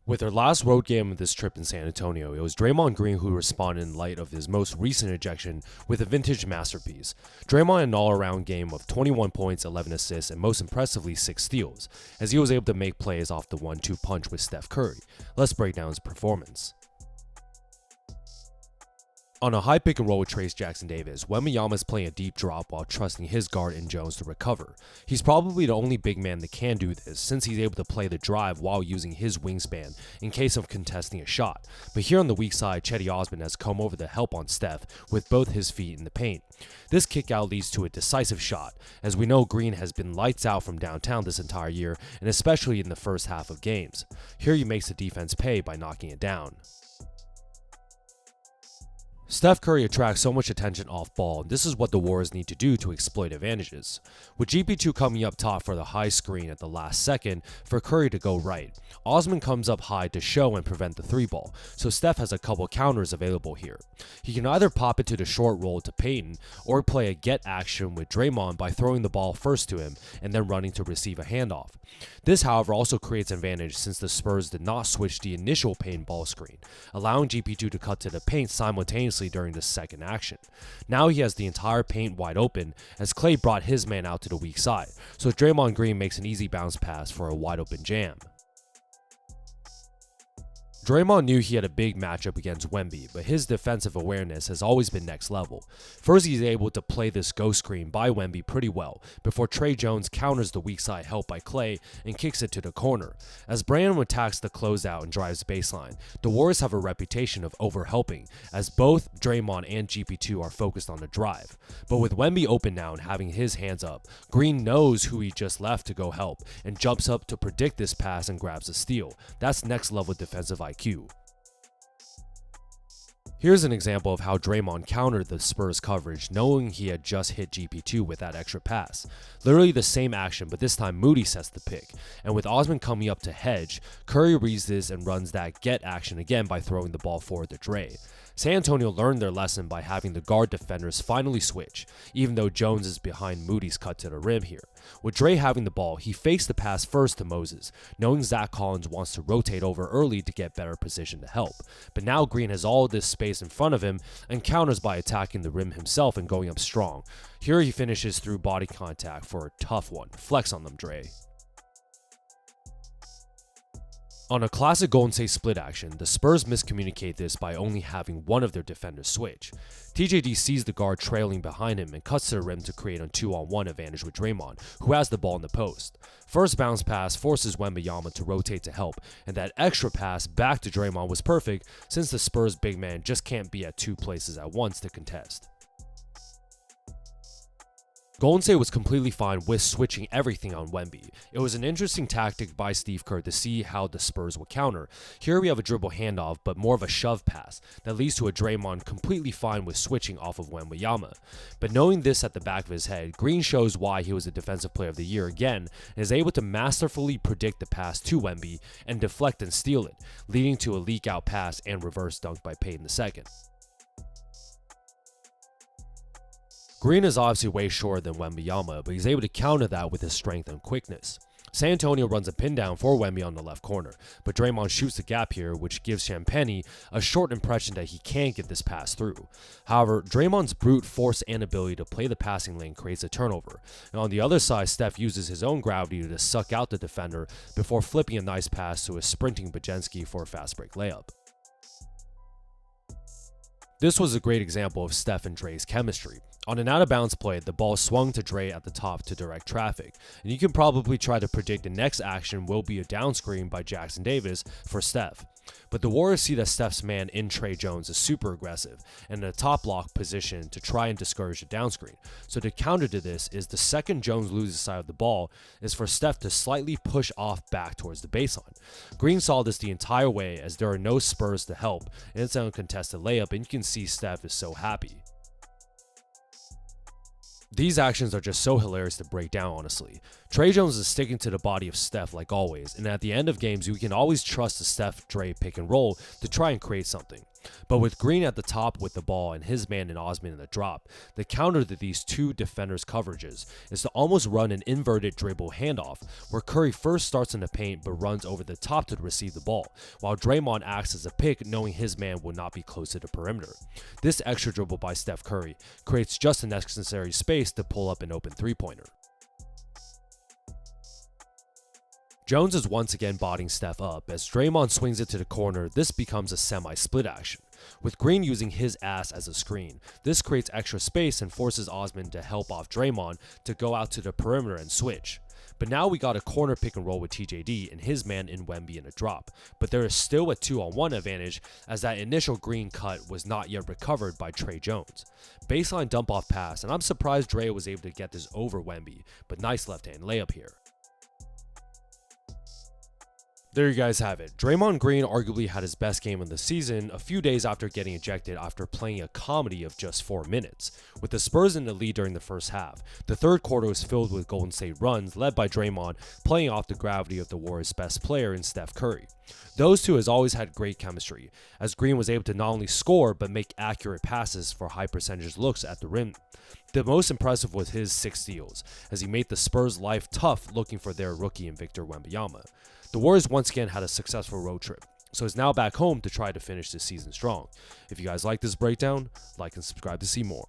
With their last road game of this trip in San Antonio, it was Draymond Green who responded in light of his most recent ejection with a vintage masterpiece. Draymond had an all-around game of 21 points, 11 assists, and most impressively 6 steals, as he was able to make plays off the 1-2 punch with Steph Curry. Let's break down his performance. On a high pick and roll with Trayce Jackson-Davis, Wembanyama is playing a deep drop while trusting his guard in Jones to recover. He's probably the only big man that can do this, since he's able to play the drive while using his wingspan in case of contesting a shot. But here on the weak side, Cedi Osman has come over to help on Steph with both his feet in the paint. This kick out leads to a decisive shot, as we know Green has been lights out from downtown this entire year, and especially in the first half of games. Here he makes the defense pay by knocking it down. Steph Curry attracts so much attention off ball, and this is what the Warriors need to do to exploit advantages. With GP2 coming up top for the high screen at the last second for Curry to go right, Osman comes up high to show and prevent the 3-ball, so Steph has a couple counters available here. He can either pop it to the short roll to Payton, or play a get action with Draymond by throwing the ball first to him and then running to receive a handoff. This, however, also creates an advantage since the Spurs did not switch the initial Payton ball screen, allowing GP2 to cut to the paint simultaneously during the second action. Now he has the entire paint wide open as Klay brought his man out to the weak side, so Draymond Green makes an easy bounce pass for a wide open jam. Draymond knew he had a big matchup against Wemby, but his defensive awareness has always been next level. First, he's able to play this ghost screen by Wemby pretty well, before Tre Jones counters the weak side help by Klay and kicks it to the corner. As Brandon attacks the closeout and drives baseline, the Warriors have a reputation of overhelping, as both Draymond and GP2 are focused on the drive. But with Wemby open now and having his hands up, Green knows who he just left to go help, and jumps up to predict this pass and grabs a steal. That's next level defensive IQ. Here's an example of how Draymond countered the Spurs coverage, knowing he had just hit GP2 with that extra pass. Literally the same action, but this time Moody sets the pick, and with Osman coming up to hedge, Curry reads this and runs that get action again by throwing the ball forward to Dre. San Antonio learned their lesson by having the guard defenders finally switch, even though Jones is behind Moody's cut to the rim here. With Dre having the ball, he fakes the pass first to Moses, knowing Zach Collins wants to rotate over early to get better position to help. But now Green has all this space in front of him and counters by attacking the rim himself and going up strong. Here he finishes through body contact for a tough one. Flex on them, Dre. On a classic Golden State split action, the Spurs miscommunicate this by only having one of their defenders switch. TJD sees the guard trailing behind him and cuts to the rim to create a 2-on-1 advantage with Draymond, who has the ball in the post. First bounce pass forces Wembanyama to rotate to help, and that extra pass back to Draymond was perfect since the Spurs big man just can't be at two places at once to contest. Golden State was completely fine with switching everything on Wemby. It was an interesting tactic by Steve Kerr to see how the Spurs would counter. Here we have a dribble handoff, but more of a shove pass that leads to a Draymond completely fine with switching off of Wembanyama. But knowing this at the back of his head, Green shows why he was the Defensive Player of the Year again, and is able to masterfully predict the pass to Wemby and deflect and steal it, leading to a leak out pass and reverse dunk by Payton II. Green is obviously way shorter than Wembanyama, but he's able to counter that with his strength and quickness. San Antonio runs a pin down for Wemby on the left corner, but Draymond shoots the gap here, which gives Champagnie a short impression that he can't get this pass through. However, Draymond's brute force and ability to play the passing lane creates a turnover, and on the other side, Steph uses his own gravity to suck out the defender before flipping a nice pass to a sprinting Bajenski for a fast break layup. This was a great example of Steph and Dre's chemistry. On an out-of-bounds play, the ball swung to Dre at the top to direct traffic, and you can probably try to predict the next action will be a down screen by Jackson-Davis for Steph. But the Warriors see that Steph's man in Tre Jones is super aggressive and in a top block position to try and discourage the down screen. So the counter to this is the second Jones loses side of the ball is for Steph to slightly push off back towards the baseline. Green saw this the entire way as there are no Spurs to help, and it's an uncontested layup, and you can see Steph is so happy. These actions are just so hilarious to break down, honestly. Tre Jones is sticking to the body of Steph like always, and at the end of games, you can always trust the Steph-Dre pick and roll to try and create something. But with Green at the top with the ball and his man and Osman in the drop, the counter to these two defenders' coverages is to almost run an inverted dribble handoff, where Curry first starts in the paint but runs over the top to receive the ball, while Draymond acts as a pick knowing his man will not be close to the perimeter. This extra dribble by Steph Curry creates just the necessary space to pull up an open three-pointer. Jones is once again bodying Steph up. As Draymond swings it to the corner, this becomes a semi-split action, with Green using his ass as a screen. This creates extra space and forces Osman to help off Draymond to go out to the perimeter and switch. But now we got a corner pick and roll with TJD and his man in Wemby in a drop, but there is still a 2-on-1 advantage as that initial Green cut was not yet recovered by Trey Jones. Baseline dump off pass, and I'm surprised Dre was able to get this over Wemby, but nice left hand layup here. There you guys have it. Draymond Green arguably had his best game of the season a few days after getting ejected after playing a comedy of just 4 minutes. With the Spurs in the lead during the first half, the third quarter was filled with Golden State runs led by Draymond playing off the gravity of the Warriors' best player in Steph Curry. Those two has always had great chemistry, as Green was able to not only score but make accurate passes for high percentage looks at the rim. The most impressive was his 6 steals, as he made the Spurs' life tough looking for their rookie in Victor Wembanyama. The Warriors once again had a successful road trip, so it's now back home to try to finish this season strong. If you guys like this breakdown, like and subscribe to see more.